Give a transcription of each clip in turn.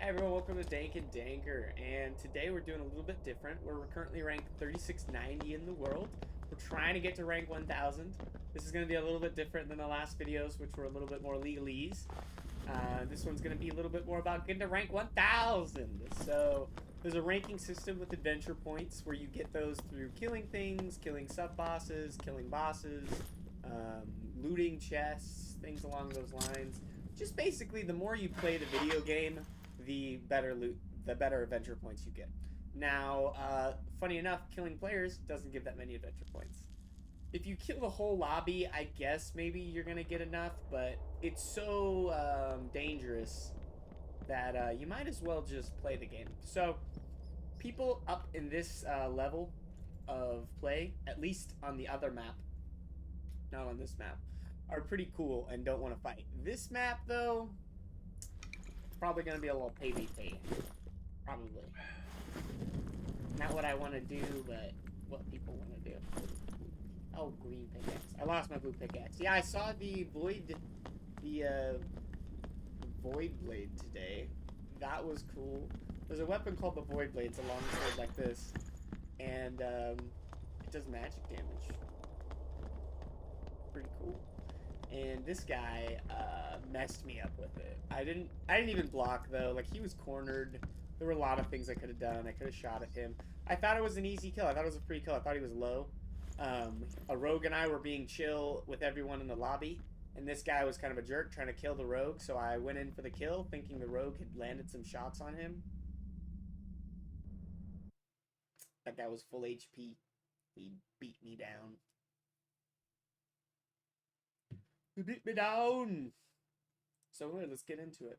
Hi everyone, welcome to Dank and Danker, and today we're doing a little bit different. We're currently ranked 3690 in the world. We're trying to get to rank 1000. This is going to be a little bit different than the last videos, which were a little bit more legalese. This one's going to be a little bit more about getting to rank 1000. So, there's a ranking system with adventure points where you get those through killing things, killing sub-bosses, killing bosses, looting chests, things along those lines. Just basically, the more you play the video game, the better loot, the better adventure points you get. Now, funny enough, killing players doesn't give that many adventure points. If you kill the whole lobby, I guess maybe you're gonna get enough, but it's so dangerous that you might as well just play the game. So, people up in this level of play, at least on the other map, not on this map, are pretty cool and don't want to fight. This map, though, probably gonna be a little PvP. Probably. Not what I want to do, but what people want to do. Oh, green pickaxe. I lost my blue pickaxe. Yeah, I saw the void blade today. That was cool. There's a weapon called the void blade. It's a long sword like this, and it does magic damage. Pretty cool. And this guy messed me up with it. I didn't even block though. Like, he was cornered. There were a lot of things I could have done. I could have shot at him. I thought it was an easy kill. I thought it was a free kill. I thought he was low. A rogue and I were being chill with everyone in the lobby, and this guy was kind of a jerk trying to kill the rogue, so I went in for the kill thinking the rogue had landed some shots on him. That guy was full HP. He beat me down. He beat me down! So let's get into it.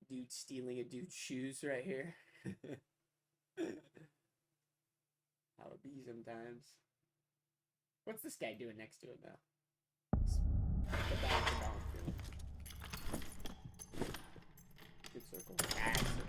Dude stealing a dude's shoes right here. How it be sometimes. What's this guy doing next to it though? The balance. Good circle. Bad circle.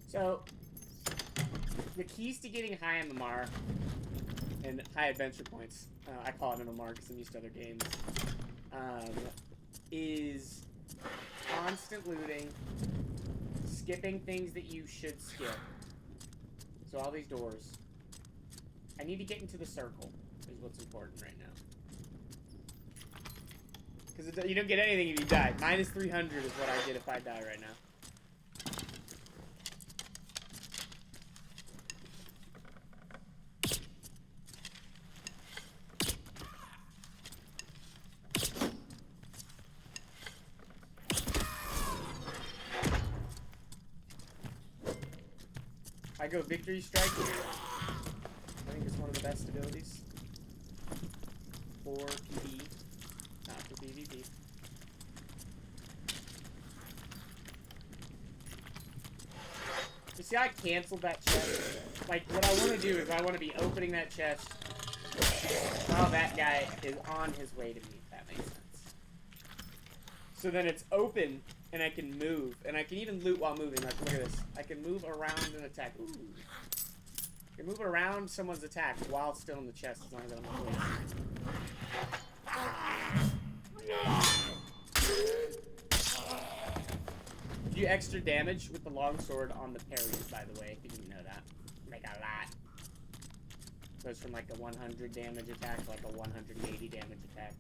So, the keys to getting high MMR and high adventure points, I call it MMR because I'm used to other games, is constant looting, skipping things that you should skip. So all these doors. I need to get into the circle is what's important right now. Because you don't get anything if you die. Minus 300 is what I get if I die right now. I go Victory Strike. I think it's one of the best abilities for PvE, not for PvP. You see, I canceled that chest. Like, what I want to do is I want to be opening that chest while that guy is on his way to me, if that makes sense. So then it's open, and I can move, and I can even loot while moving. Like, look at this. I can move around and attack. Ooh. I can move around someone's attack while still in the chest as long as I'm You do extra damage with the longsword on the parries, by the way, if you didn't know that. Like a lot. Goes from like a 100 damage attack to like a 180 damage attack.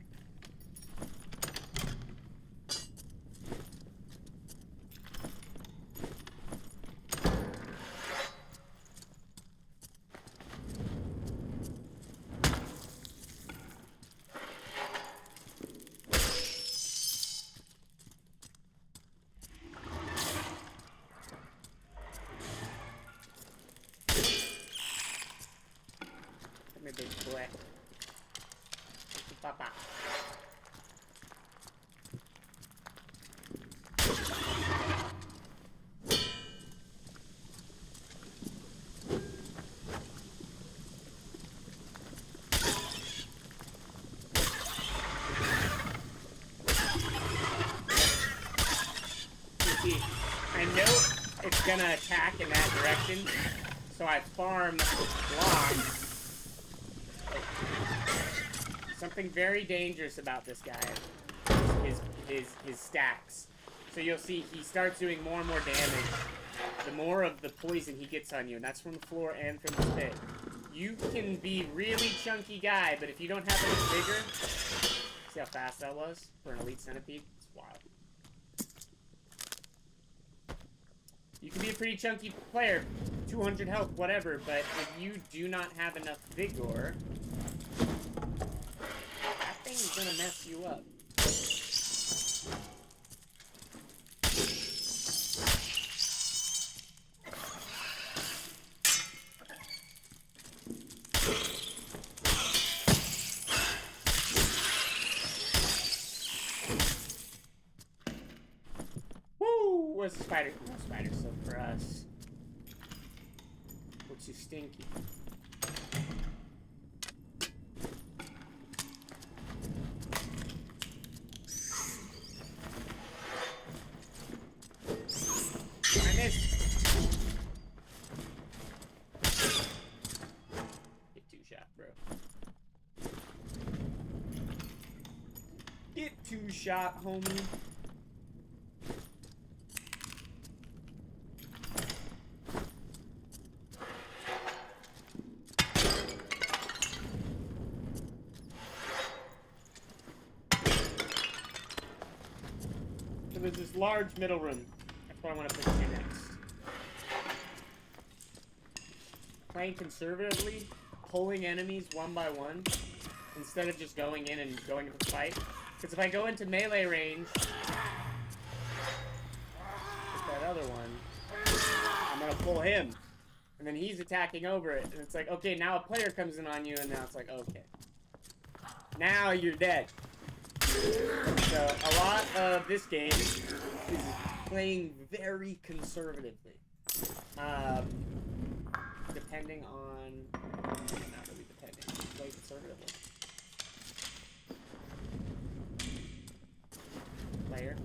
Big boy. Papa. see, I know it's gonna attack in that direction, so I farm blocks. Something very dangerous about this guy is his stacks. So you'll see he starts doing more and more damage the more of the poison he gets on you, and that's from the floor and from the spit. You can be really chunky guy, but if you don't have any vigor, see how fast that was for an elite centipede? It's wild. You can be a pretty chunky player, 200 health, whatever, but if you do not have enough vigor, that thing's gonna mess you up. Woo! Where's the spider? No spider silk for us. We're too stinky. I missed. Get two shot, bro. Get two shot, homie. So there's this large middle room. That's what I want to push in next. Playing conservatively, pulling enemies one by one, instead of just going in and going into the fight. Because if I go into melee range, with that other one, I'm going to pull him. And then he's attacking over it. And it's like, okay, now a player comes in on you, and now it's like, okay. Now you're dead. So, a lot of this game is playing very conservatively. Depending on... Not really depending. Play conservatively. Player.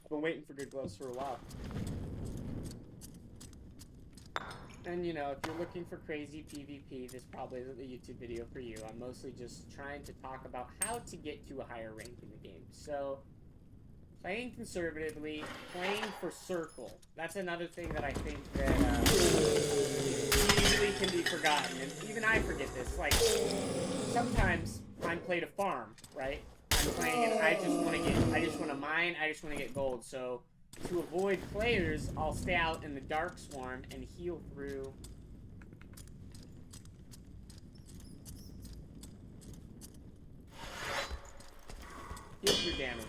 I've been waiting for good gloves for a while. And you know, if you're looking for crazy PvP, this probably isn't the YouTube video for you. I'm mostly just trying to talk about how to get to a higher rank in the game. So, playing conservatively, playing for circle. That's another thing that I think that easily can be forgotten. And even I forget this. Like, sometimes I'm played a farm, right? I'm playing and I just want to mine, I just want to get gold. So, to avoid players, I'll stay out in the dark swarm and heal through. Heal through damage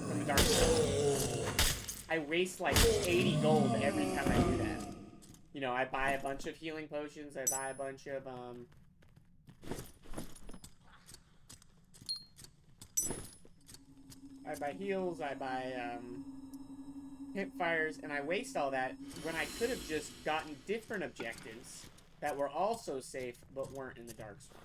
from the dark swarm. I waste like 80 gold every time I do that. You know, I buy a bunch of healing potions, I buy a bunch of, I buy heals, I buy, campfires, and I waste all that when I could have just gotten different objectives that were also safe, but weren't in the dark swarm.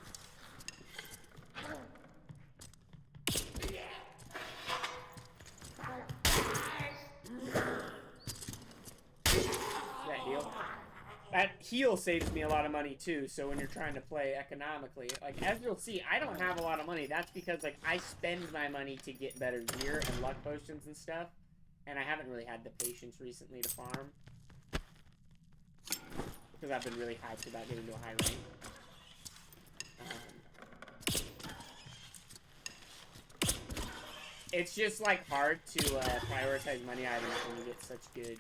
That heal? That heal saves me a lot of money too, so when you're trying to play economically, like, as you'll see, I don't have a lot of money. That's because, like, I spend my money to get better gear and luck potions and stuff, and I haven't really had the patience recently to farm. Because I've been really hyped about getting to a high rank. It's just, like, hard to prioritize money items when you get such good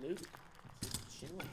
loot. Just chilling.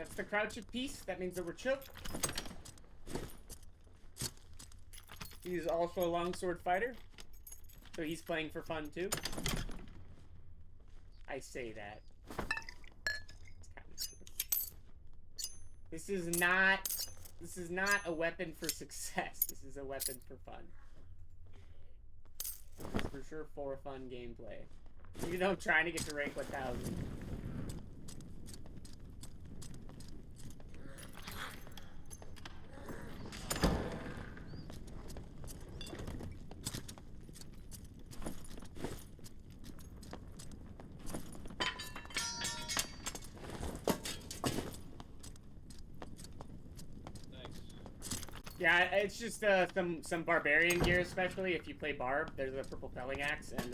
That's the crouch of peace. That means that we're chill. He's also a longsword fighter, so he's playing for fun too. I say that. It's kind of true. This is not a weapon for success. This is a weapon for fun. It's for sure for fun gameplay. Even though I'm trying to get to rank 1000. Yeah, it's just some barbarian gear, especially if you play barb. There's a purple felling axe and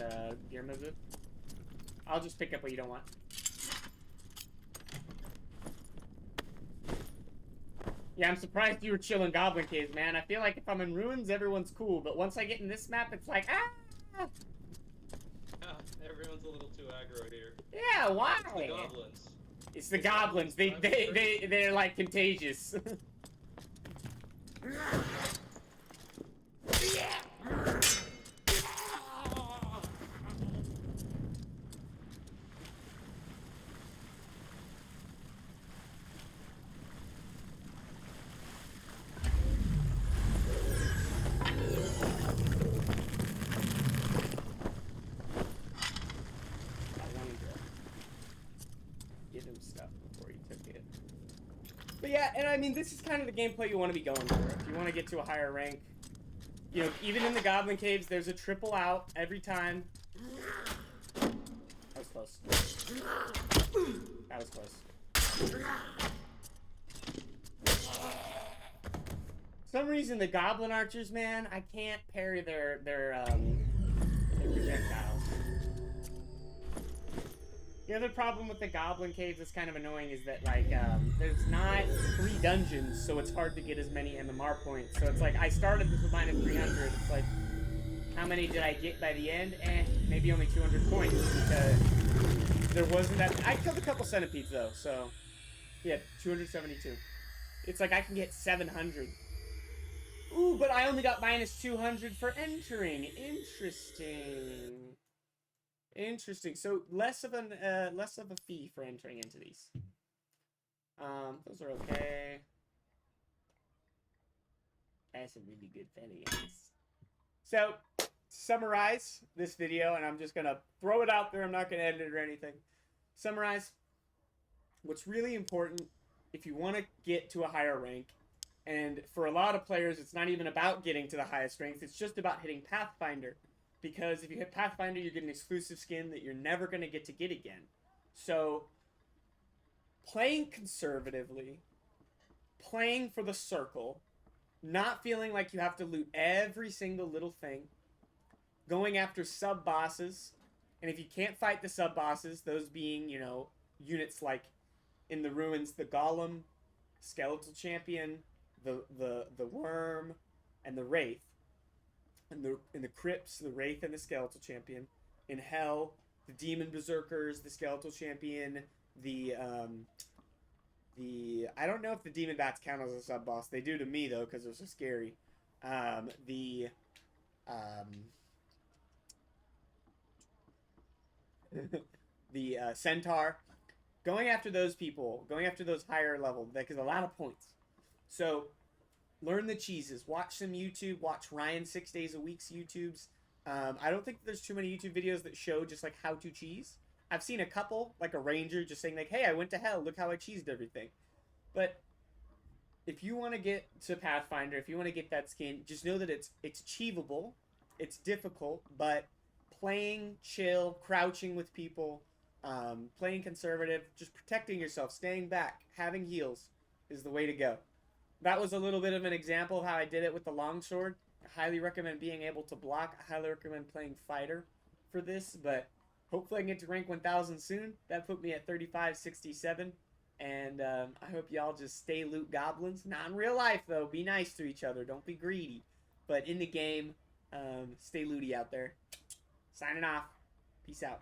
gear mizzet. I'll just pick up what you don't want. Yeah, I'm surprised you were chilling Goblin Caves, man. I feel like if I'm in ruins, everyone's cool, but once I get in this map, it's like, ah! Everyone's a little too aggro here. Yeah, why? It's the goblins. It's the goblins. They're like contagious. But yeah, and I mean, this is kind of the gameplay you want to be going for. If you want to get to a higher rank, you know, even in the Goblin Caves, there's a triple out every time. That was close. That was close. For some reason, the Goblin Archers, man, I can't parry their projectiles. The other problem with the Goblin Caves that's kind of annoying is that, like, there's not 3 dungeons, so it's hard to get as many MMR points. So it's like, I started this with minus 300. It's like, how many did I get by the end? Maybe only 200 points, because there wasn't that... I killed a couple centipedes, though, so... Yeah, 272. It's like, I can get 700. Ooh, but I only got minus 200 for entering. Interesting. Interesting. So less of a fee for entering into these. Those are okay. That's a really good fellies. So, summarize this video, and I'm just gonna throw it out there. I'm not gonna edit it or anything. Summarize what's really important if you want to get to a higher rank. And for a lot of players, it's not even about getting to the highest ranks. It's just about hitting Pathfinder. Because if you hit Pathfinder, you get an exclusive skin that you're never going to get again. So, playing conservatively, playing for the circle, not feeling like you have to loot every single little thing, going after sub-bosses, and if you can't fight the sub-bosses, those being, you know, units like, in the ruins, the Golem, Skeletal Champion, the Worm, and the Wraith. In the Crypts, the Wraith and the Skeletal Champion. In Hell, the Demon Berserkers, the Skeletal Champion, the I don't know if the Demon Bats count as a sub-boss. They do to me, though, because they're so scary. The Centaur. Going after those people, going after those higher level, that is a lot of points. So... learn the cheeses. Watch some YouTube. Watch Ryan 6 days a week's YouTubes. I don't think there's too many YouTube videos that show just like how to cheese. I've seen a couple, like a ranger just saying like, hey, I went to hell. Look how I cheesed everything. But if you want to get to Pathfinder, if you want to get that skin, just know that it's achievable. It's difficult, but playing chill, crouching with people, playing conservative, just protecting yourself, staying back, having heals is the way to go. That was a little bit of an example of how I did it with the longsword. I highly recommend being able to block. I highly recommend playing fighter for this, but hopefully I can get to rank 1000 soon. That put me at 3567, and I hope y'all just stay loot goblins. Not in real life, though. Be nice to each other. Don't be greedy. But in the game, stay looty out there. Signing off. Peace out.